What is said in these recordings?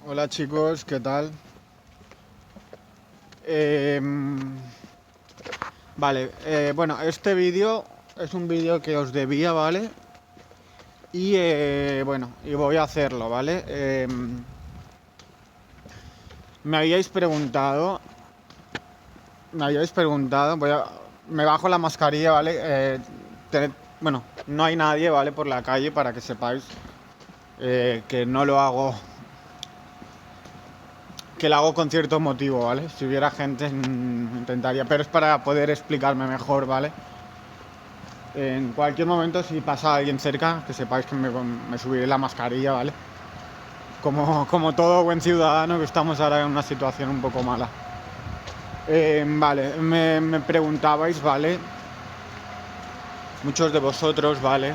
Hola chicos, ¿qué tal? Em, vale, bueno, este vídeo es un vídeo que os debía, ¿vale? Y bueno, y voy a hacerlo, ¿vale? Me habíais preguntado, me bajo la mascarilla, ¿vale? Bueno, no hay nadie, ¿vale? Por la calle para que sepáis que no lo hago, que lo hago con cierto motivo, ¿vale? Si hubiera gente intentaría, pero es para poder explicarme mejor, ¿vale? En cualquier momento, si pasa alguien cerca, que sepáis que me subiré la mascarilla, ¿vale? Como todo buen ciudadano, que estamos ahora en una situación un poco mala. Vale, me preguntabais, ¿vale? Muchos de vosotros, ¿vale?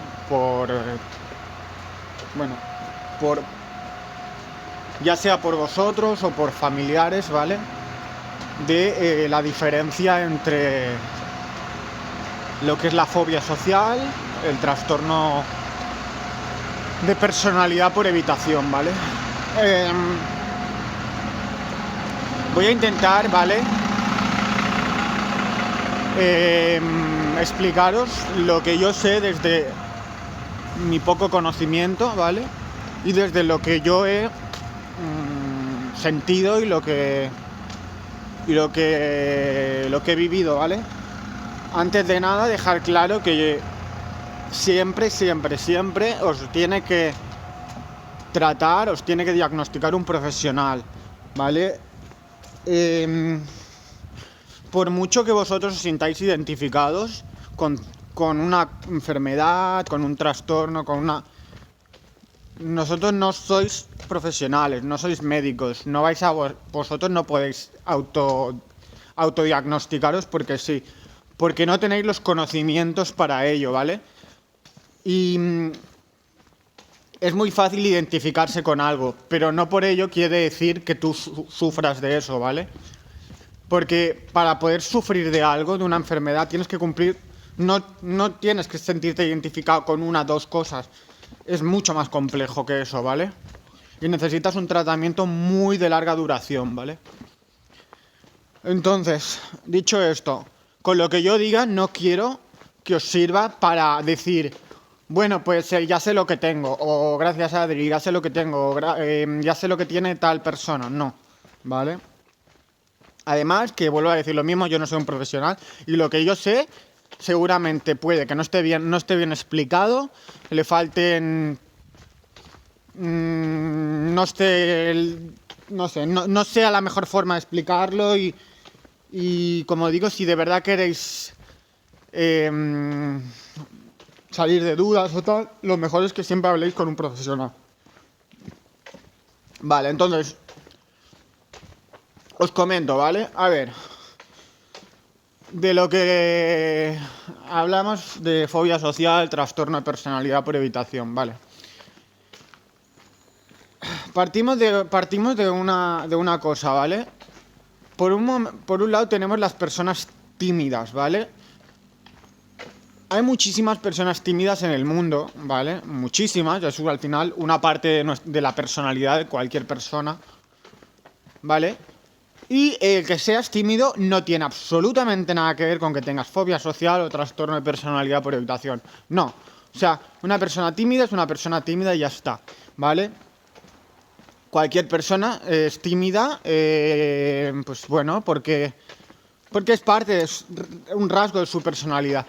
Bueno, por, ya sea por vosotros o por familiares, ¿vale? De la diferencia entre lo que es la fobia social, el trastorno de personalidad por evitación, ¿vale? Eh, Voy a intentar, ¿vale? Explicaros lo que yo sé desde mi poco conocimiento, ¿vale? Y desde lo que yo he sentido y lo que he vivido, ¿vale? Antes de nada, dejar claro que siempre os tiene que tratar, os tiene que diagnosticar un profesional, ¿vale? Por mucho que vosotros os sintáis identificados con una enfermedad, con un trastorno, Nosotros no sois profesionales, no sois médicos, no vais a vosotros no podéis autodiagnosticaros porque sí, porque no tenéis los conocimientos para ello, ¿vale? Y es muy fácil identificarse con algo, pero no por ello quiere decir que tú sufras de eso, ¿vale? Porque para poder sufrir de algo, de una enfermedad, tienes que cumplir, no tienes que sentirte identificado con una o dos cosas. Es mucho más complejo que eso, ¿vale? Y necesitas un tratamiento muy de larga duración, ¿vale? Entonces, dicho esto, con lo que yo diga no quiero que os sirva para decir, bueno, pues ya sé lo que tengo, o gracias a Adri, ya sé lo que tengo, o ya sé lo que tiene tal persona. No, ¿vale? Además, que vuelvo a decir lo mismo, yo no soy un profesional y lo que yo sé seguramente puede que no esté bien explicado, le falten no esté no sé, no sea la mejor forma de explicarlo y como digo, si de verdad queréis salir de dudas o tal, lo mejor es que siempre habléis con un profesional. Vale, entonces os comento, ¿vale? A ver, de lo que hablamos de fobia social, trastorno de personalidad por evitación, ¿vale? Partimos de una cosa, ¿vale? Por un lado tenemos las personas tímidas, ¿vale? Hay muchísimas personas tímidas en el mundo, ¿vale? Muchísimas, eso al final una parte de la personalidad de cualquier persona, ¿vale? Y el que seas tímido no tiene absolutamente nada que ver con que tengas fobia social o trastorno de personalidad por evitación. No. O sea, una persona tímida es una persona tímida y ya está, ¿vale? Cualquier persona es tímida, pues bueno, porque es parte, es un rasgo de su personalidad.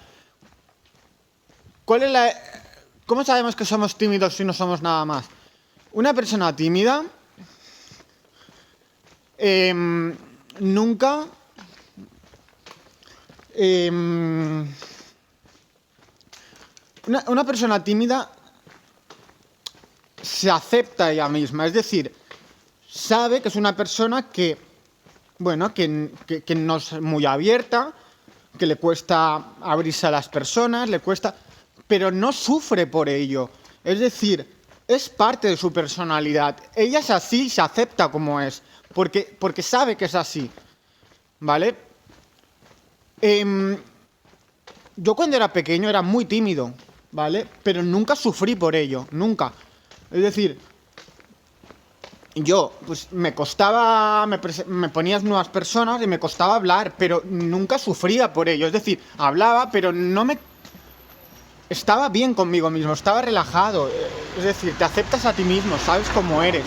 ¿Cómo sabemos que somos tímidos si no somos nada más? Una persona tímida nunca una persona tímida se acepta ella misma, es decir, sabe que es una persona que, bueno, que no es muy abierta, que le cuesta abrirse a las personas, pero no sufre por ello. Es decir, es parte de su personalidad. Ella es así, se acepta como es, porque sabe que es así, ¿vale? Yo cuando era pequeño era muy tímido, ¿vale? Pero nunca sufrí por ello, nunca. Es decir, yo, pues me costaba, me ponías nuevas personas y me costaba hablar, pero nunca sufría por ello. Es decir, hablaba, pero no me... Estaba bien conmigo mismo, estaba relajado. Es decir, te aceptas a ti mismo, sabes cómo eres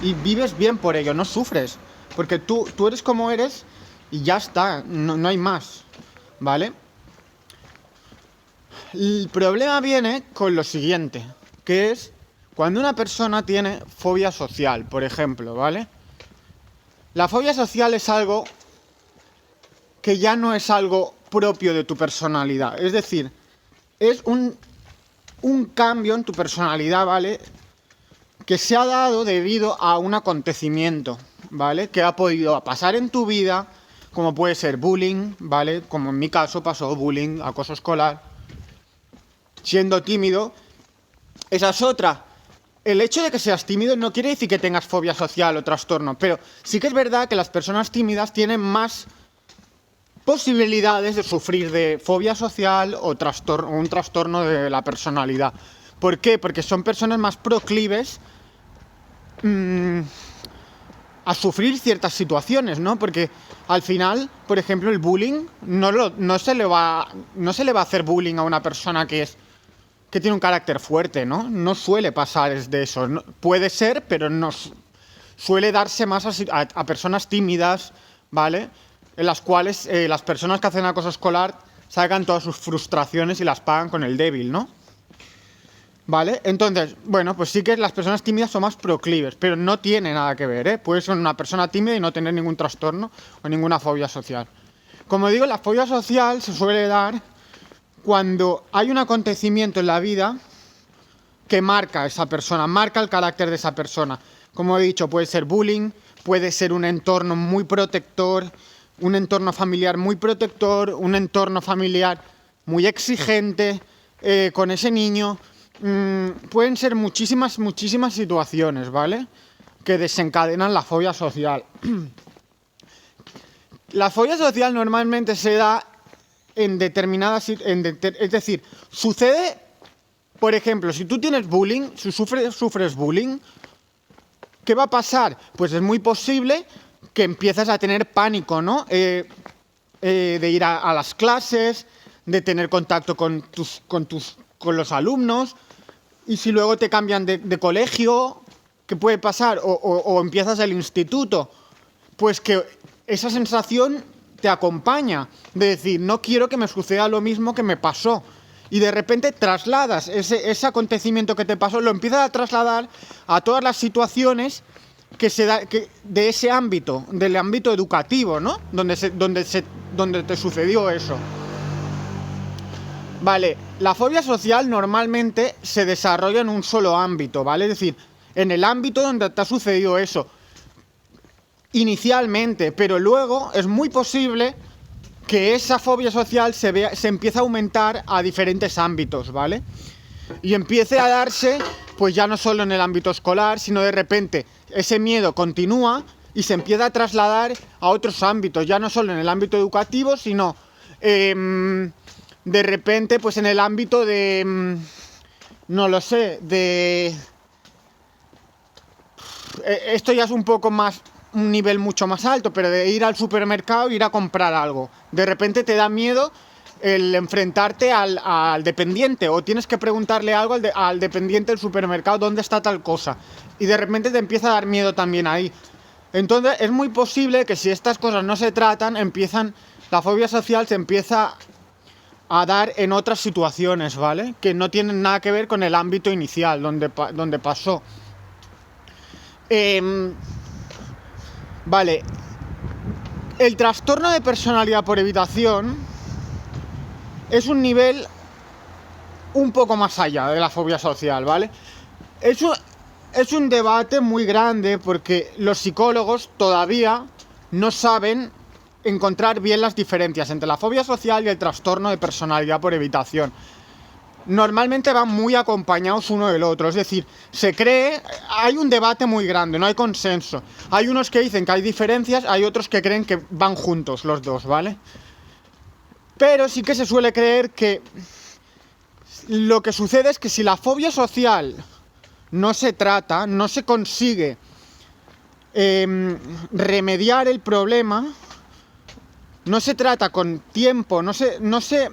y vives bien por ello, no sufres. Porque tú eres como eres y ya está, no hay más, ¿vale? El problema viene con lo siguiente, que es cuando una persona tiene fobia social, por ejemplo, ¿vale? La fobia social es algo que ya no es algo propio de tu personalidad. Es decir, es un cambio en tu personalidad, ¿vale? Que se ha dado debido a un acontecimiento, ¿vale? Que ha podido pasar en tu vida, como puede ser bullying, ¿vale? Como en mi caso pasó bullying, acoso escolar, siendo tímido. Esa es otra. El hecho de que seas tímido no quiere decir que tengas fobia social o trastorno, pero sí que es verdad que las personas tímidas tienen más posibilidades de sufrir de fobia social o un trastorno de la personalidad. ¿Por qué? Porque son personas más proclives a sufrir ciertas situaciones, ¿no? Porque al final, por ejemplo, el bullying no se le va a hacer bullying a una persona que tiene un carácter fuerte, ¿no? No suele pasar de eso. No, puede ser, pero no suele darse más a personas tímidas, ¿vale? En las cuales las personas que hacen acoso escolar sacan todas sus frustraciones y las pagan con el débil, ¿no? ¿Vale? Entonces, bueno, pues sí que las personas tímidas son más proclives, pero no tiene nada que ver, ¿eh? Puedes ser una persona tímida y no tener ningún trastorno o ninguna fobia social. Como digo, la fobia social se suele dar cuando hay un acontecimiento en la vida que marca a esa persona, marca el carácter de esa persona. Como he dicho, puede ser bullying, puede ser un entorno muy protector, un entorno familiar muy protector, un entorno familiar muy exigente con ese niño. Pueden ser muchísimas situaciones, ¿vale? Que desencadenan la fobia social. La fobia social normalmente se da en determinadas... es decir, sucede, por ejemplo, si tú tienes bullying, si sufres bullying, ¿qué va a pasar? Pues es muy posible que empieces a tener pánico, ¿no? De ir a las clases, de tener contacto con los alumnos, y si luego te cambian de colegio, ¿qué puede pasar? O empiezas el instituto, pues que esa sensación te acompaña, de decir, no quiero que me suceda lo mismo que me pasó. Y de repente trasladas ese acontecimiento que te pasó, lo empiezas a trasladar a todas las situaciones que se da de ese ámbito, del ámbito educativo, ¿no? Donde te sucedió eso. Vale, la fobia social normalmente se desarrolla en un solo ámbito, ¿vale? Es decir, en el ámbito donde te ha sucedido eso inicialmente, pero luego es muy posible que esa fobia social se empiece a aumentar a diferentes ámbitos, ¿vale? Y empiece a darse, pues ya no solo en el ámbito escolar, sino de repente ese miedo continúa y se empieza a trasladar a otros ámbitos, ya no solo en el ámbito educativo, sino de repente pues en el ámbito de, no lo sé, esto ya es un poco más, un nivel mucho más alto, pero de ir al supermercado, ir a comprar algo. De repente te da miedo el enfrentarte al dependiente, o tienes que preguntarle algo al dependiente del supermercado, ¿dónde está tal cosa? Y de repente te empieza a dar miedo también ahí. Entonces es muy posible que si estas cosas no se tratan, la fobia social se empieza a dar en otras situaciones, ¿vale? Que no tienen nada que ver con el ámbito inicial, donde pasó. Vale, el trastorno de personalidad por evitación es un nivel un poco más allá de la fobia social, ¿vale? Es un debate muy grande porque los psicólogos todavía no saben encontrar bien las diferencias entre la fobia social y el trastorno de personalidad por evitación. Normalmente van muy acompañados uno del otro, es decir, hay un debate muy grande, no hay consenso. Hay unos que dicen que hay diferencias, hay otros que creen que van juntos los dos, ¿vale? Pero sí que se suele creer que lo que sucede es que si la fobia social no se trata, no se consigue remediar el problema, no se trata con tiempo, no se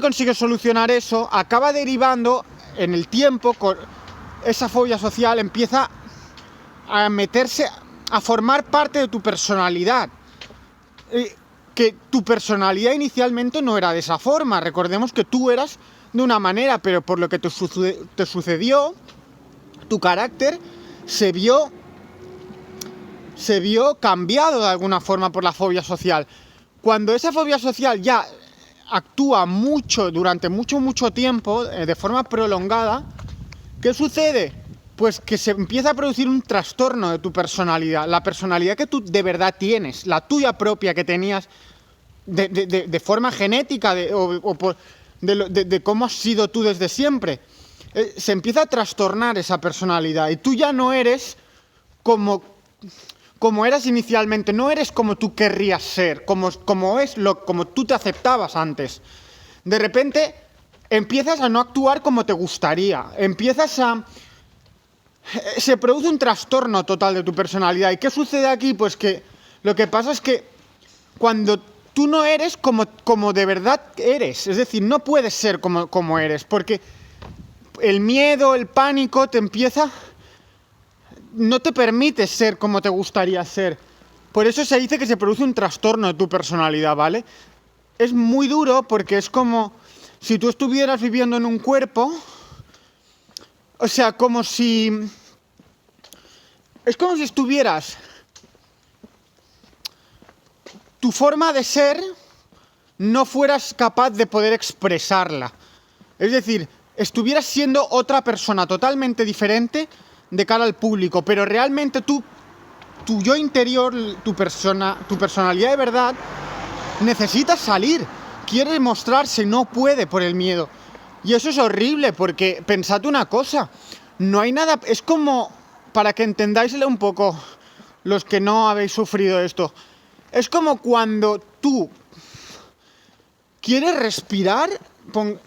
consigue solucionar eso, acaba derivando en el tiempo, esa fobia social empieza a meterse, a formar parte de tu personalidad. Que tu personalidad inicialmente no era de esa forma. Recordemos que tú eras de una manera, pero por lo que te sucedió, tu carácter se vio cambiado de alguna forma por la fobia social. Cuando esa fobia social ya actúa mucho, durante mucho tiempo, de forma prolongada, ¿qué sucede? Pues que se empieza a producir un trastorno de tu personalidad, la personalidad que tú de verdad tienes, la tuya propia que tenías de forma genética, de cómo has sido tú desde siempre. Se empieza a trastornar esa personalidad y tú ya no eres como eras inicialmente, no eres como tú querrías ser, como tú te aceptabas antes. De repente empiezas a no actuar como te gustaría, se produce un trastorno total de tu personalidad. ¿Y qué sucede aquí? Pues que lo que pasa es que cuando tú no eres como de verdad eres, es decir, no puedes ser como eres, porque el miedo, el pánico no te permite ser como te gustaría ser. Por eso se dice que se produce un trastorno de tu personalidad, ¿vale? Es muy duro porque es como si tú estuvieras viviendo en un cuerpo. O sea, es como si estuvieras... Tu forma de ser no fueras capaz de poder expresarla. Es decir, estuvieras siendo otra persona totalmente diferente de cara al público, pero realmente tu yo interior, tu personalidad de verdad, necesita salir, quiere mostrarse, no puede por el miedo. Y eso es horrible, porque pensad una cosa, no hay nada, es como, para que entendáis un poco los que no habéis sufrido esto, es como cuando tú quieres respirar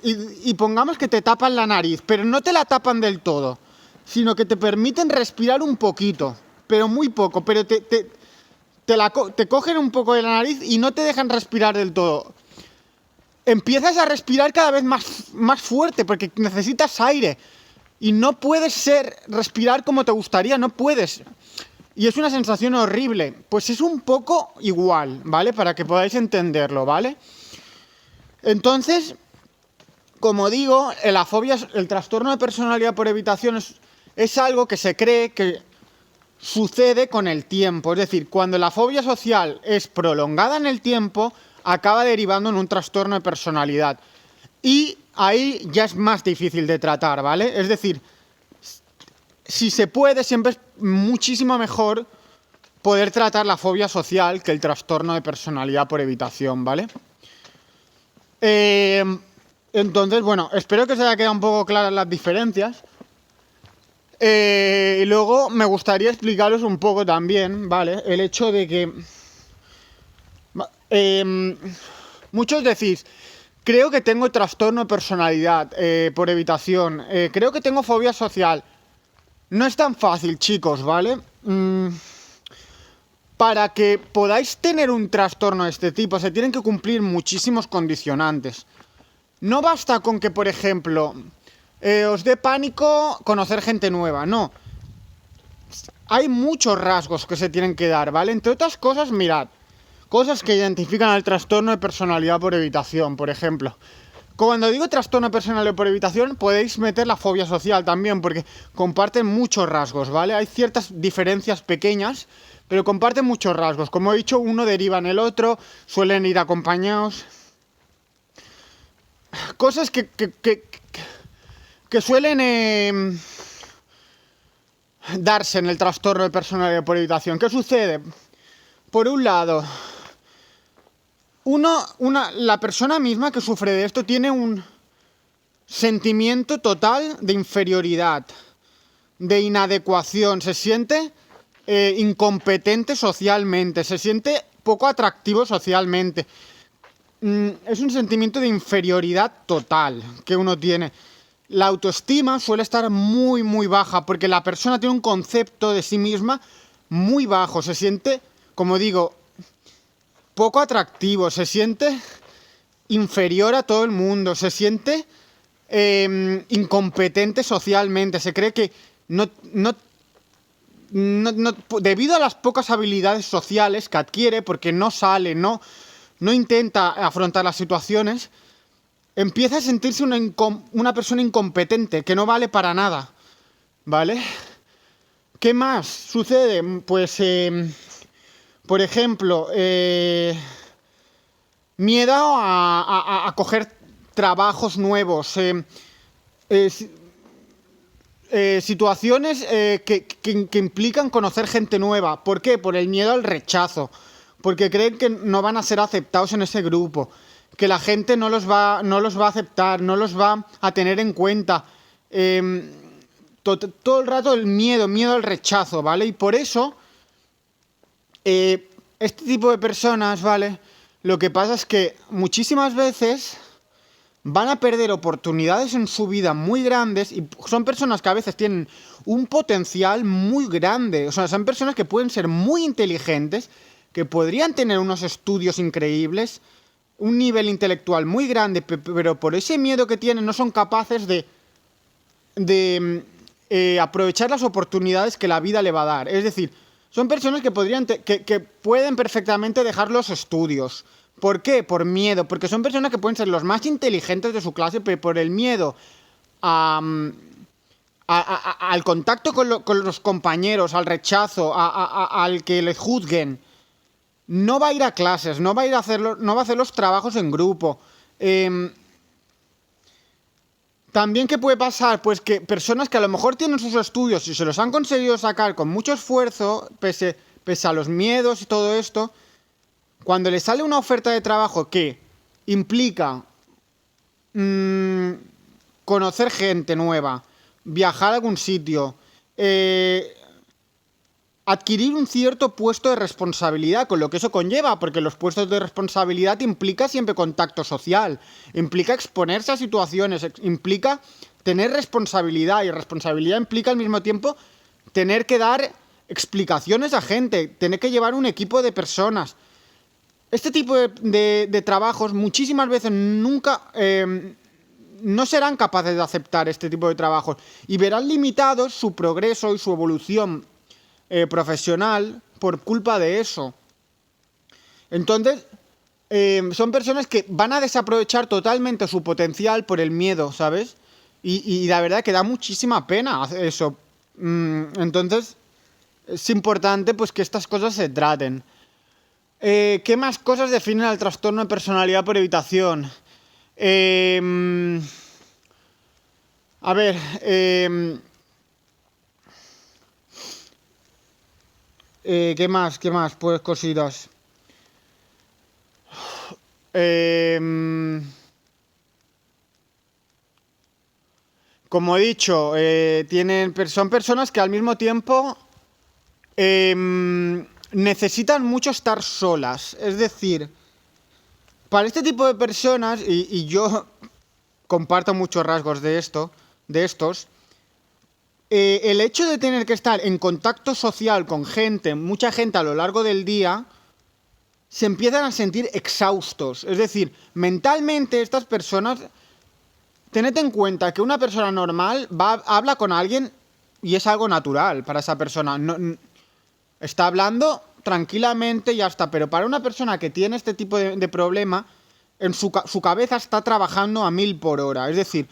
y pongamos que te tapan la nariz, pero no te la tapan del todo, sino que te permiten respirar un poquito, pero muy poco, pero te cogen un poco de la nariz y no te dejan respirar del todo. Empiezas a respirar cada vez más fuerte porque necesitas aire y no puedes respirar como te gustaría, no puedes. Y es una sensación horrible. Pues es un poco igual, ¿vale? Para que podáis entenderlo, ¿vale? Entonces, como digo, la fobia, el trastorno de personalidad por evitación es algo que se cree que sucede con el tiempo. Es decir, cuando la fobia social es prolongada en el tiempo, acaba derivando en un trastorno de personalidad. Y ahí ya es más difícil de tratar, ¿vale? Es decir, si se puede, siempre es muchísimo mejor poder tratar la fobia social que el trastorno de personalidad por evitación, ¿vale? Entonces, bueno, espero que se haya quedado un poco claras las diferencias. Y luego me gustaría explicaros un poco también, ¿vale? El hecho de que... muchos decís, creo que tengo trastorno de personalidad por evitación, creo que tengo fobia social. No es tan fácil, chicos, ¿vale? Para que podáis tener un trastorno de este tipo, se tienen que cumplir muchísimos condicionantes. No basta con que, por ejemplo, os dé pánico conocer gente nueva, no. Hay muchos rasgos que se tienen que dar, ¿vale? Entre otras cosas, mirad, cosas que identifican al trastorno de personalidad por evitación, por ejemplo. Cuando digo trastorno de personalidad por evitación, podéis meter la fobia social también, porque comparten muchos rasgos, ¿vale? Hay ciertas diferencias pequeñas, pero comparten muchos rasgos. Como he dicho, uno deriva en el otro, suelen ir acompañados. Cosas que suelen darse en el trastorno de personalidad por evitación. ¿Qué sucede? Por un lado, la persona misma que sufre de esto tiene un sentimiento total de inferioridad, de inadecuación, se siente incompetente socialmente, se siente poco atractivo socialmente. Es un sentimiento de inferioridad total que uno tiene. la autoestima suele estar muy, muy baja, porque la persona tiene un concepto de sí misma muy bajo, se siente, como digo, poco atractivo, se siente inferior a todo el mundo, se siente incompetente socialmente, se cree que debido a las pocas habilidades sociales que adquiere, porque no sale, no intenta afrontar las situaciones, empieza a sentirse una persona incompetente, que no vale para nada, ¿vale? ¿Qué más sucede? Pues, por ejemplo, miedo a coger trabajos nuevos, situaciones que implican conocer gente nueva. ¿Por qué? Por el miedo al rechazo, porque creen que no van a ser aceptados en ese grupo, que la gente no los va a aceptar, no los va a tener en cuenta. Todo el rato el miedo al rechazo, ¿vale? Y por eso, este tipo de personas, ¿vale? Lo que pasa es que muchísimas veces van a perder oportunidades en su vida muy grandes, y son personas que a veces tienen un potencial muy grande. O sea, son personas que pueden ser muy inteligentes, que podrían tener unos estudios increíbles, un nivel intelectual muy grande, pero por ese miedo que tienen no son capaces de aprovechar las oportunidades que la vida le va a dar. Es decir, son personas que que pueden perfectamente dejar los estudios. ¿Por qué? Por miedo. Porque son personas que pueden ser los más inteligentes de su clase, pero por el miedo al contacto con los compañeros, al rechazo, al que les juzguen, no va a ir a clases, no va a hacer los trabajos en grupo. También, ¿qué puede pasar? Pues que personas que a lo mejor tienen sus estudios y se los han conseguido sacar con mucho esfuerzo, pese a los miedos y todo esto, cuando les sale una oferta de trabajo que implica conocer gente nueva, viajar a algún sitio, adquirir un cierto puesto de responsabilidad, con lo que eso conlleva, porque los puestos de responsabilidad implica siempre contacto social, implica exponerse a situaciones, implica tener responsabilidad, y responsabilidad implica al mismo tiempo tener que dar explicaciones a gente, tener que llevar un equipo de personas. Este tipo de trabajos muchísimas veces nunca no serán capaces de aceptar este tipo de trabajos, y verán limitados su progreso y su evolución profesional por culpa de eso. Entonces, son personas que van a desaprovechar totalmente su potencial por el miedo, ¿sabes? Y la verdad que da muchísima pena eso. Entonces, es importante pues que estas cosas se traten. ¿Qué más cosas definen al trastorno de personalidad por evitación? A ver, ¿qué más? Pues cositas. Como he dicho, son personas que al mismo tiempo necesitan mucho estar solas. Es decir, para este tipo de personas, y yo comparto muchos rasgos de estos, el hecho de tener que estar en contacto social con mucha gente a lo largo del día, se empiezan a sentir exhaustos. Es decir, mentalmente estas personas, tened en cuenta que una persona normal habla con alguien y es algo natural para esa persona. Está hablando tranquilamente y ya está. Pero para una persona que tiene este tipo de problema, en su cabeza está trabajando a 1000 por hora. Es decir,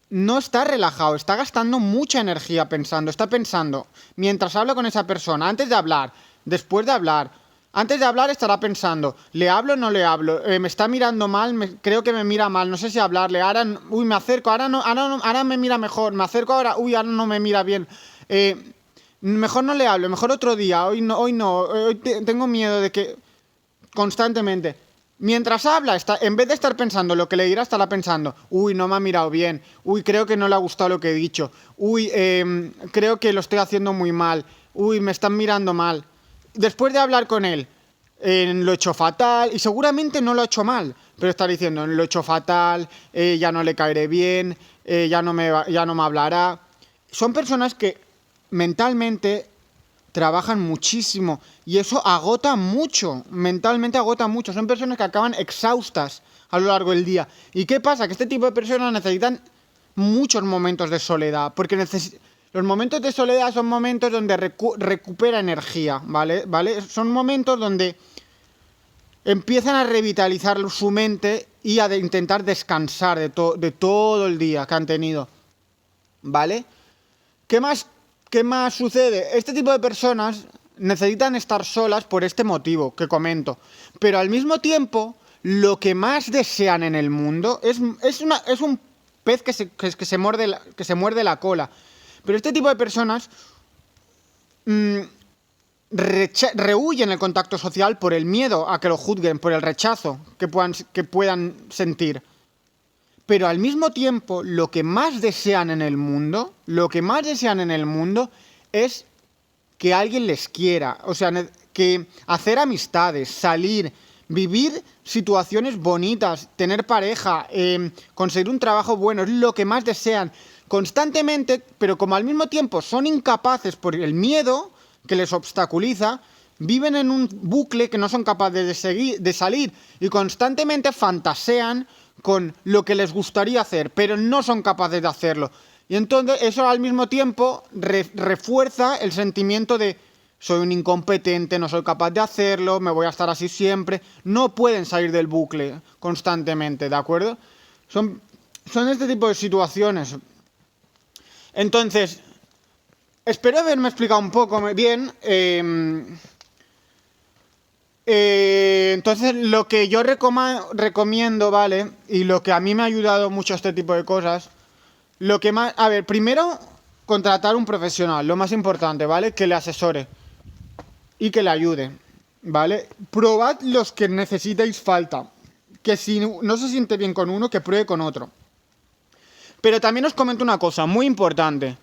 no está relajado, está gastando mucha energía pensando. Está pensando, mientras habla con esa persona, antes de hablar, después de hablar. Antes de hablar estará pensando, ¿le hablo o no le hablo? ¿Me está mirando mal? Creo que me mira mal, no sé si hablarle. Ahora, me acerco, ahora me mira mejor. Me acerco ahora, ahora no me mira bien. Mejor no le hablo, mejor otro día. Hoy tengo miedo de que... Constantemente. Mientras habla, en vez de estar pensando lo que le dirá, estará pensando, no me ha mirado bien, creo que no le ha gustado lo que he dicho, creo que lo estoy haciendo muy mal, me están mirando mal. Después de hablar con él, lo he hecho fatal, y seguramente no lo he hecho mal, pero está diciendo, lo he hecho fatal, ya no le caeré bien, ya no me hablará. Son personas que mentalmente trabajan muchísimo y eso agota mucho, mentalmente agota mucho. Son personas que acaban exhaustas a lo largo del día. ¿Y qué pasa? Que este tipo de personas necesitan muchos momentos de soledad, porque los momentos de soledad son momentos donde recupera energía, ¿vale? Son momentos donde empiezan a revitalizar su mente y a intentar descansar de todo el día que han tenido, ¿vale? ¿Qué más sucede? Este tipo de personas necesitan estar solas por este motivo que comento, pero al mismo tiempo lo que más desean en el mundo es un pez que se muerde la cola. Pero este tipo de personas rehuyen el contacto social por el miedo a que lo juzguen, por el rechazo que puedan sentir. Pero al mismo tiempo, lo que más desean en el mundo es que alguien les quiera. O sea, que hacer amistades, salir, vivir situaciones bonitas, tener pareja, conseguir un trabajo bueno, es lo que más desean constantemente, pero como al mismo tiempo son incapaces por el miedo que les obstaculiza, viven en un bucle que no son capaces de salir y constantemente fantasean con lo que les gustaría hacer, pero no son capaces de hacerlo. Y entonces eso al mismo tiempo refuerza el sentimiento de soy un incompetente, no soy capaz de hacerlo, me voy a estar así siempre. No pueden salir del bucle constantemente, ¿de acuerdo? Son este tipo de situaciones. Entonces, espero haberme explicado un poco bien. Entonces, lo que yo recomiendo, ¿vale? Y lo que a mí me ha ayudado mucho este tipo de cosas, lo que más... A ver, primero, contratar un profesional, lo más importante, ¿vale? Que le asesore y que le ayude, ¿vale? Probad los que necesitéis falta. Que si no se siente bien con uno, que pruebe con otro. Pero también os comento una cosa muy importante.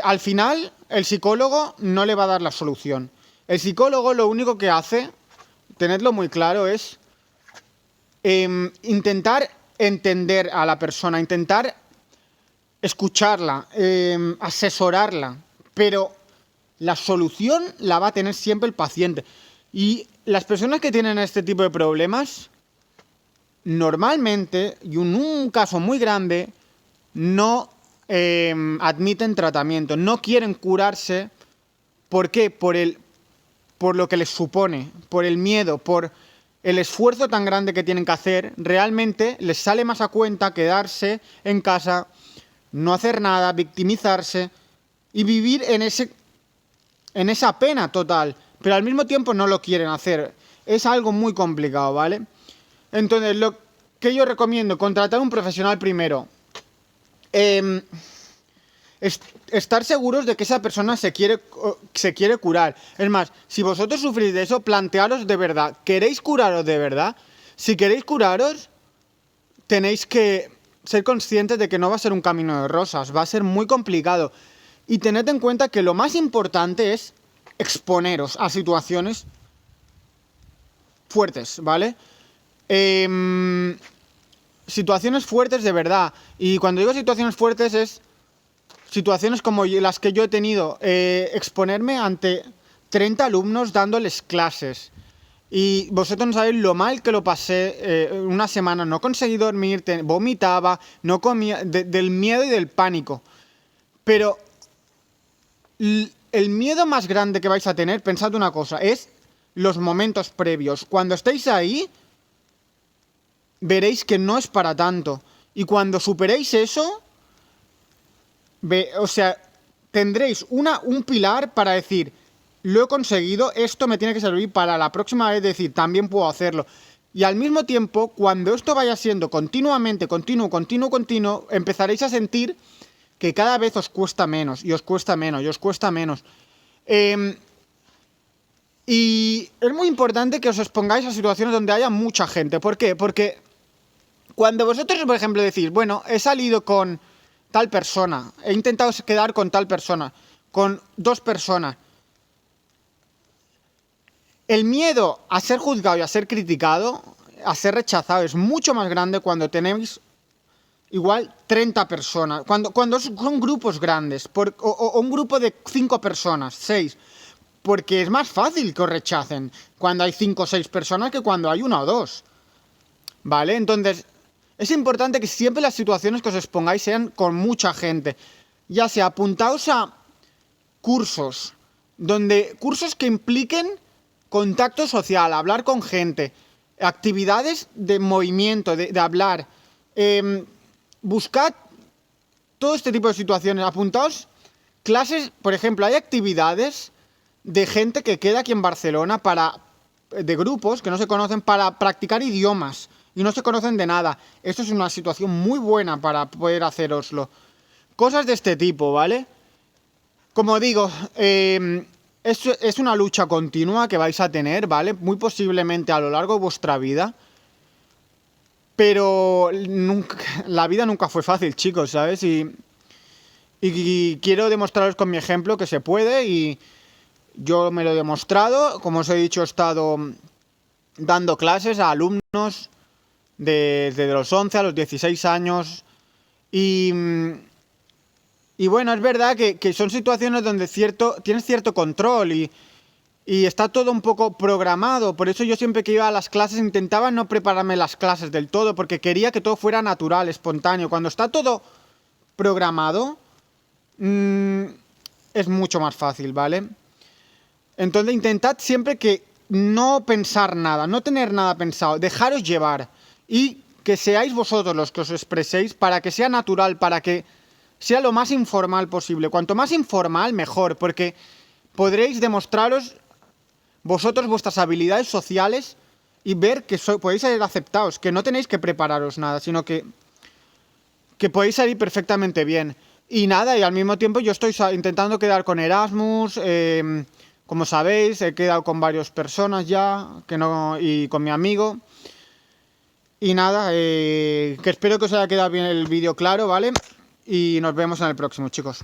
Al final, el psicólogo no le va a dar la solución. El psicólogo lo único que hace, tenedlo muy claro, es intentar entender a la persona, intentar escucharla, asesorarla, pero la solución la va a tener siempre el paciente. Y las personas que tienen este tipo de problemas, normalmente, y en un caso muy grande, no admiten tratamiento, no quieren curarse. ¿Por qué? Por lo que les supone, por el miedo, por el esfuerzo tan grande que tienen que hacer. Realmente les sale más a cuenta quedarse en casa, no hacer nada, victimizarse y vivir en esa pena total, pero al mismo tiempo no lo quieren hacer. Es algo muy complicado, ¿vale? Entonces, lo que yo recomiendo, contratar un profesional primero. Estar seguros de que esa persona se quiere curar. Es más, si vosotros sufrís de eso, plantearos de verdad. ¿Queréis curaros de verdad? Si queréis curaros, tenéis que ser conscientes de que no va a ser un camino de rosas. Va a ser muy complicado. Y tened en cuenta que lo más importante es exponeros a situaciones fuertes, ¿vale? Situaciones fuertes de verdad. Y cuando digo situaciones fuertes es situaciones como las que yo he tenido, exponerme ante 30 alumnos dándoles clases. Y vosotros no sabéis lo mal que lo pasé. Una semana no conseguí dormir, vomitaba, no comía, del miedo y del pánico. Pero el miedo más grande que vais a tener, pensad una cosa, es los momentos previos. Cuando estéis ahí, veréis que no es para tanto. Y cuando superéis eso, tendréis un pilar para decir, lo he conseguido, esto me tiene que servir para la próxima vez decir, también puedo hacerlo. Y al mismo tiempo, cuando esto vaya siendo continuamente, continuo, empezaréis a sentir que cada vez os cuesta menos, y os cuesta menos, y os cuesta menos. Y es muy importante que os expongáis a situaciones donde haya mucha gente. ¿Por qué? Porque cuando vosotros, por ejemplo, decís, bueno, he salido con tal persona, he intentado quedar con tal persona, con 2 personas, El miedo a ser juzgado y a ser criticado, a ser rechazado, es mucho más grande cuando tenéis igual 30 personas. Cuando son grupos grandes, o un grupo de 5 personas, 6. Porque es más fácil que os rechacen cuando hay 5 o 6 personas que cuando hay 1 o 2. ¿Vale? Entonces, es importante que siempre las situaciones que os expongáis sean con mucha gente. Ya sea apuntaos a cursos, cursos que impliquen contacto social, hablar con gente, actividades de movimiento, de hablar. Buscad todo este tipo de situaciones. Apuntaos clases, por ejemplo, hay actividades de gente que queda aquí en Barcelona de grupos que no se conocen para practicar idiomas y no se conocen de nada. Esto es una situación muy buena para poder haceroslo. Cosas de este tipo, ¿vale? Como digo, es una lucha continua que vais a tener, ¿vale? Muy posiblemente a lo largo de vuestra vida. Pero la vida nunca fue fácil, chicos, ¿sabes? Y quiero demostraros con mi ejemplo que se puede y yo me lo he demostrado. Como os he dicho, he estado dando clases a alumnos desde los 11 a los 16 años y bueno, es verdad que son situaciones donde tienes cierto control y está todo un poco programado. Por eso yo siempre que iba a las clases intentaba no prepararme las clases del todo, porque quería que todo fuera natural, espontáneo. Cuando está todo programado, es mucho más fácil, ¿vale? Entonces intentad siempre que no pensar nada, no tener nada pensado, dejaros llevar y que seáis vosotros los que os expreséis para que sea natural, para que sea lo más informal posible. Cuanto más informal, mejor, porque podréis demostraros vosotros vuestras habilidades sociales y ver que podéis ser aceptados, que no tenéis que prepararos nada, sino que podéis salir perfectamente bien. Y nada, y al mismo tiempo yo estoy intentando quedar con Erasmus, como sabéis, he quedado con varias personas ya, y con mi amigo. Y nada, que espero que os haya quedado bien el vídeo claro, ¿vale? Y nos vemos en el próximo, chicos.